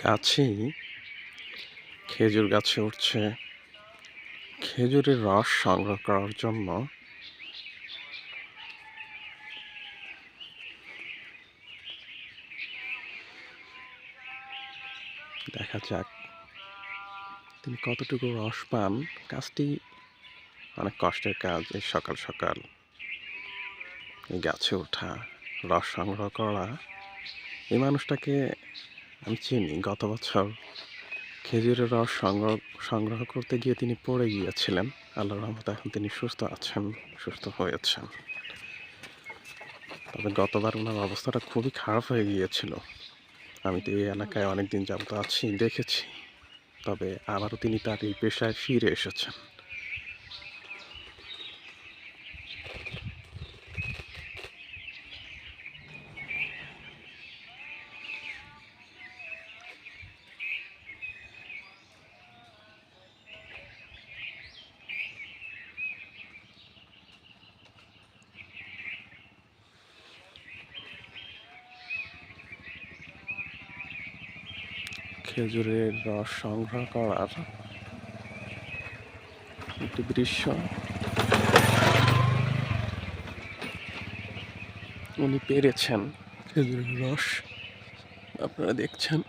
গাছেই খেজুর গাছে উঠছে খেজুরের রস সংগ্রহ করার জন্য। দেখা যাক তিনি কতটুকু রস পান। কাজটি অনেক কষ্টের কাজ। এই সকাল সকাল এই গাছে ওঠা, রস সংগ্রহ করা। এই মানুষটাকে আমি চিনি। গত বছর খেজুরের রস সংগ্রহ করতে গিয়ে তিনি পড়ে গিয়েছিলেন। আল্লাহর রহমতে এখন তিনি সুস্থ আছেন, সুস্থ হয়েছেন। তবে গতবার ওনার অবস্থাটা খুবই খারাপ হয়ে গিয়েছিল। আমি তো এই এলাকায় অনেকদিন যাবত আছি, দেখেছি। তবে আবারও তিনি তার এই পেশায় ফিরে এসেছেন। খেজুরের রস সংগ্রহ করার একটি দৃশ্য উনি পেরেছেন। খেজুরের রস আপনারা দেখছেন।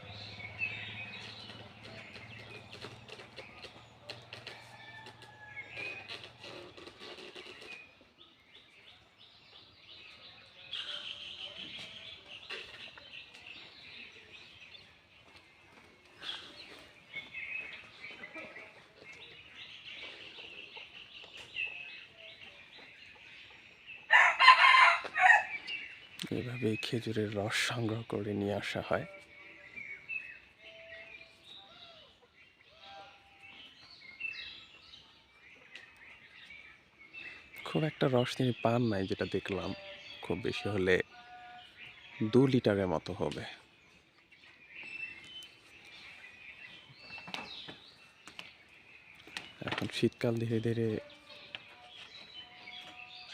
এভাবেই খেজুরের রস সংগ্রহ করে নিয়ে আসা হয়। খুব একটা রস তিনি পান নাই, যেটা দেখলাম। খুব বেশি হলে 2 লিটারের মতো হবে। এখন শীতকাল ধীরে ধীরে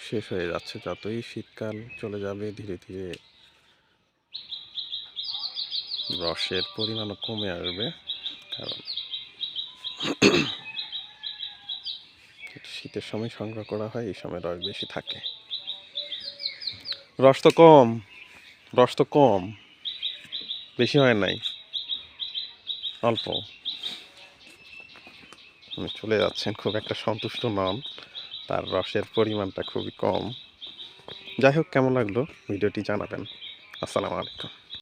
শেষ হয়ে যাচ্ছে। যতই শীতকাল চলে যাবে, ধীরে ধীরে রসের পরিমাণও কমে আসবে। কারণ শীতের সময় সংগ্রহ করা হয়, এই সময় রস বেশি থাকে। রস তো কম, বেশি হয় নাই, অল্প। উনি চলে যাচ্ছেন, খুব একটা সন্তুষ্ট নন, তার রসের পরিমাণটা খুবই কম। যাই হোক, কেমন লাগলো ভিডিওটি জানাবেন। আসসালামু আলাইকুম।